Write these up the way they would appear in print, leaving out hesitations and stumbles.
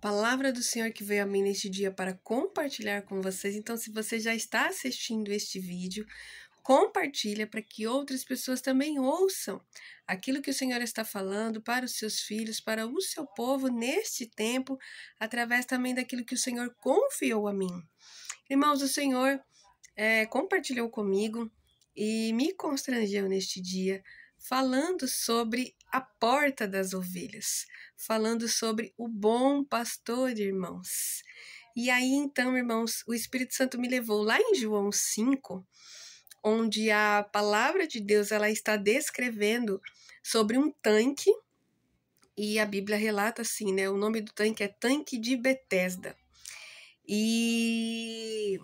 Palavra do Senhor que veio a mim neste dia para compartilhar com vocês. Então, se você já está assistindo este vídeo, compartilha para que outras pessoas também ouçam aquilo que o Senhor está falando para os seus filhos, para o seu povo neste tempo, através também daquilo que o Senhor confiou a mim. Irmãos, o Senhor compartilhou comigo e me constrangeu neste dia, falando sobre a porta das ovelhas, falando sobre o bom pastor, irmãos. E aí, então, irmãos, o Espírito Santo me levou lá em João 5, onde a palavra de Deus ela está descrevendo sobre um tanque, e a Bíblia relata assim, né? O nome do tanque é Tanque de Betesda. E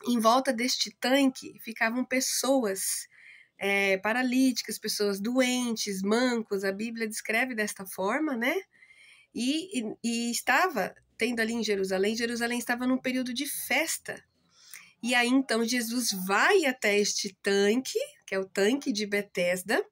em volta deste tanque ficavam pessoas paralíticas, pessoas doentes, mancos, a Bíblia descreve desta forma, né? E estava tendo ali em Jerusalém estava num período de festa. E aí então Jesus vai até este tanque, que é o tanque de Betesda.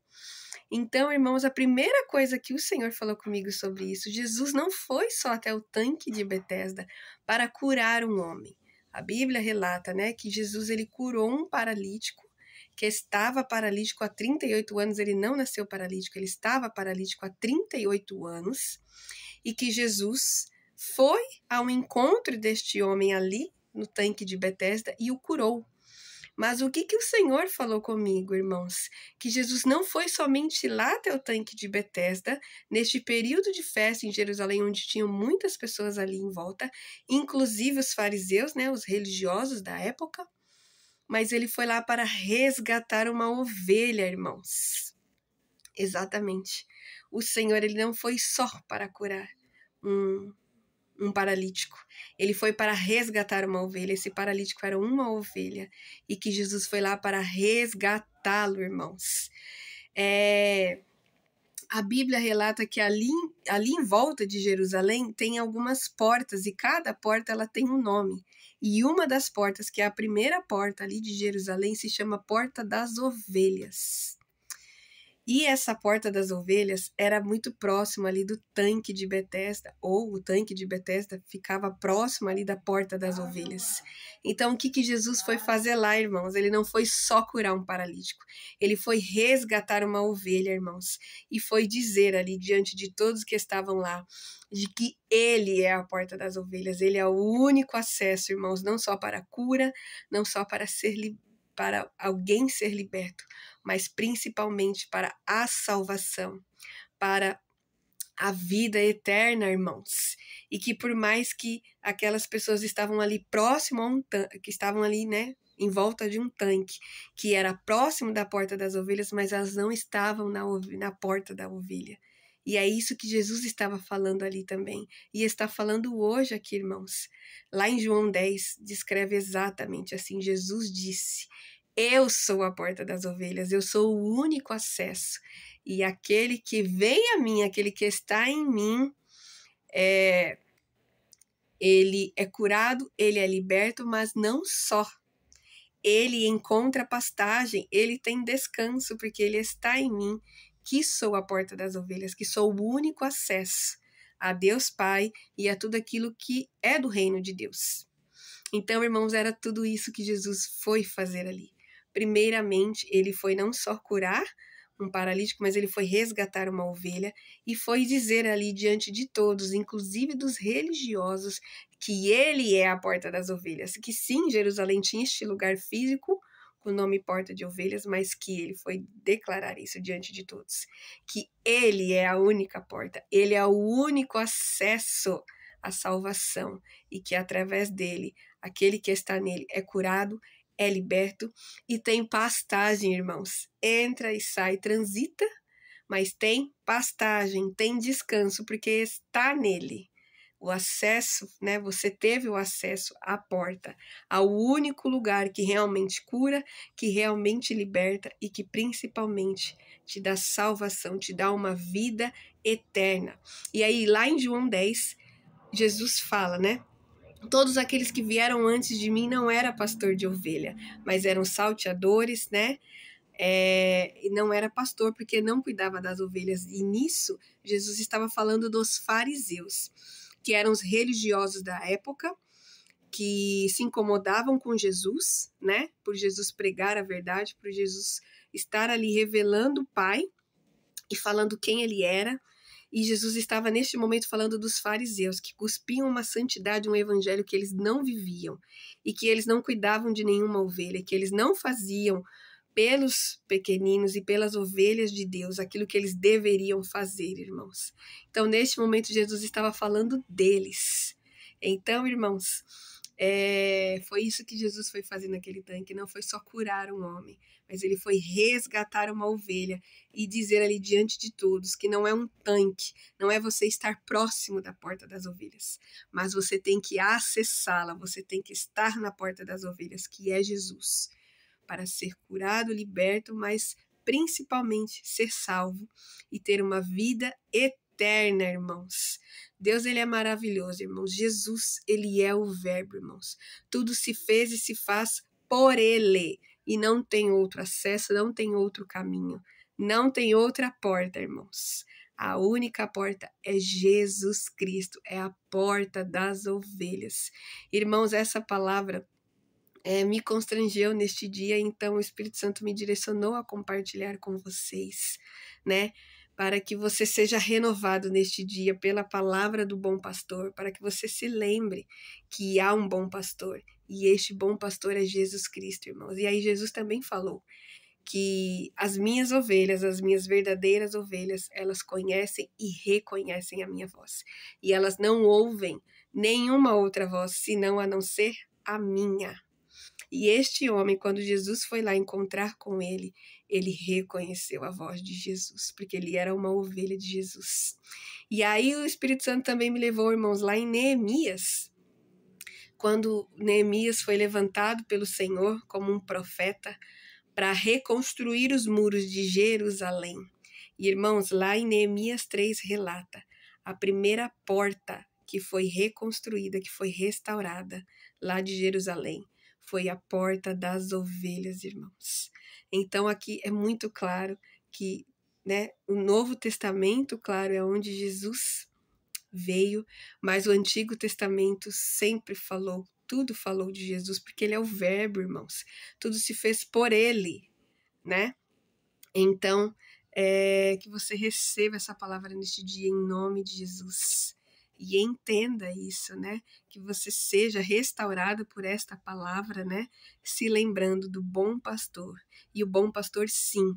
Então, irmãos, a primeira coisa que o Senhor falou comigo sobre isso, Jesus não foi só até o tanque de Betesda para curar um homem. A Bíblia relata, né, que Jesus ele curou um paralítico que estava paralítico há 38 anos, ele não nasceu paralítico, ele estava paralítico há 38 anos, e que Jesus foi ao encontro deste homem ali, no tanque de Betesda, e o curou. Mas o que o Senhor falou comigo, irmãos? Que Jesus não foi somente lá até o tanque de Betesda, neste período de festa em Jerusalém, onde tinham muitas pessoas ali em volta, inclusive os fariseus, né, os religiosos da época, mas ele foi lá para resgatar uma ovelha, irmãos. Exatamente. O Senhor, ele não foi só para curar um paralítico. Ele foi para resgatar uma ovelha. Esse paralítico era uma ovelha. E que Jesus foi lá para resgatá-lo, irmãos. A Bíblia relata que ali em volta de Jerusalém tem algumas portas, e cada porta ela tem um nome. E uma das portas, que é a primeira porta ali de Jerusalém, se chama Porta das Ovelhas. E essa Porta das Ovelhas era muito próxima ali do tanque de Betesda, ou o tanque de Betesda ficava próximo ali da Porta das Ovelhas. Então, o que Jesus foi fazer lá, irmãos? Ele não foi só curar um paralítico, ele foi resgatar uma ovelha, irmãos, e foi dizer ali diante de todos que estavam lá, de que ele é a Porta das Ovelhas, ele é o único acesso, irmãos, não só para a cura, não só para para alguém ser liberto, mas principalmente para a salvação, para a vida eterna, irmãos. E que por mais que aquelas pessoas estavam ali próximo a um tanque, que estavam ali, né, em volta de um tanque, que era próximo da Porta das Ovelhas, mas elas não estavam na porta da ovelha. E é isso que Jesus estava falando ali também. E está falando hoje aqui, irmãos. Lá em João 10, descreve exatamente assim. Jesus disse: eu sou a porta das ovelhas, eu sou o único acesso. E aquele que vem a mim, aquele que está em mim, ele é curado, ele é liberto, mas não só. Ele encontra pastagem, ele tem descanso, porque ele está em mim, que sou a porta das ovelhas, que sou o único acesso a Deus Pai e a tudo aquilo que é do reino de Deus. Então, irmãos, era tudo isso que Jesus foi fazer ali. Primeiramente, ele foi não só curar um paralítico, mas ele foi resgatar uma ovelha e foi dizer ali diante de todos, inclusive dos religiosos, que ele é a porta das ovelhas. Que sim, Jerusalém tinha este lugar físico com o nome Porta de Ovelhas, mas que ele foi declarar isso diante de todos. Que ele é a única porta, ele é o único acesso à salvação e que através dele, aquele que está nele é curado, é liberto e tem pastagem, irmãos. Entra e sai, transita, mas tem pastagem, tem descanso, porque está nele. O acesso, né? Você teve o acesso à porta, ao único lugar que realmente cura, que realmente liberta e que principalmente te dá salvação, te dá uma vida eterna. E aí, lá em João 10, Jesus fala, né? Todos aqueles que vieram antes de mim não era pastor de ovelha, mas eram salteadores, né? E não era pastor porque não cuidava das ovelhas. E nisso, Jesus estava falando dos fariseus. que eram os religiosos da época, que se incomodavam com Jesus, né? Por Jesus pregar a verdade, por Jesus estar ali revelando o Pai e falando quem ele era. E Jesus estava neste momento falando dos fariseus, que cuspiam uma santidade, um evangelho que eles não viviam, e que eles não cuidavam de nenhuma ovelha, que eles não faziam pelos pequeninos e pelas ovelhas de Deus aquilo que eles deveriam fazer, irmãos. Então, neste momento, Jesus estava falando deles. Então, irmãos, foi isso que Jesus foi fazer naquele tanque. Não foi só curar um homem, mas ele foi resgatar uma ovelha e dizer ali diante de todos que não é um tanque, não é você estar próximo da porta das ovelhas, mas você tem que acessá-la, você tem que estar na porta das ovelhas, que é Jesus, para ser curado, liberto, mas principalmente ser salvo e ter uma vida eterna, irmãos. Deus, ele é maravilhoso, irmãos. Jesus, ele é o verbo, irmãos. Tudo se fez e se faz por ele, e não tem outro acesso, não tem outro caminho, não tem outra porta, irmãos. A única porta é Jesus Cristo, é a porta das ovelhas. Irmãos, essa palavra me constrangeu neste dia, então o Espírito Santo me direcionou a compartilhar com vocês, né? Para que você seja renovado neste dia pela palavra do bom pastor, para que você se lembre que há um bom pastor, e este bom pastor é Jesus Cristo, irmãos. E aí Jesus também falou que as minhas ovelhas, as minhas verdadeiras ovelhas, elas conhecem e reconhecem a minha voz. E elas não ouvem nenhuma outra voz, senão a não ser a minha. E este homem, quando Jesus foi lá encontrar com ele, ele reconheceu a voz de Jesus, porque ele era uma ovelha de Jesus. E aí o Espírito Santo também me levou, irmãos, lá em Neemias, quando Neemias foi levantado pelo Senhor como um profeta para reconstruir os muros de Jerusalém. E, irmãos, lá em Neemias 3 relata a primeira porta que foi reconstruída, que foi restaurada lá de Jerusalém, foi a porta das ovelhas, irmãos. Então, aqui é muito claro que, né, o Novo Testamento, claro, é onde Jesus veio, mas o Antigo Testamento sempre falou, tudo falou de Jesus, porque ele é o verbo, irmãos. Tudo se fez por ele, né? Então, que você receba essa palavra neste dia em nome de Jesus. E entenda isso, né? Que você seja restaurado por esta palavra, né? Se lembrando do bom pastor. E o bom pastor, sim,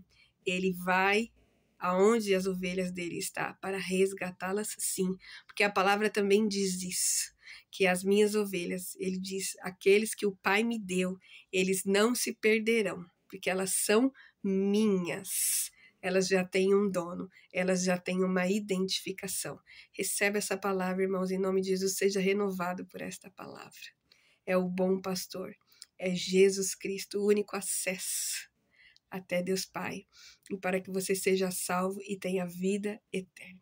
ele vai aonde as ovelhas dele estão, para resgatá-las, sim. Porque a palavra também diz isso, que as minhas ovelhas, ele diz, aqueles que o Pai me deu, eles não se perderão, porque elas são minhas. Elas já têm um dono, elas já têm uma identificação. Recebe essa palavra, irmãos, em nome de Jesus, seja renovado por esta palavra. É o bom pastor, é Jesus Cristo, o único acesso até Deus Pai, e para que você seja salvo e tenha vida eterna.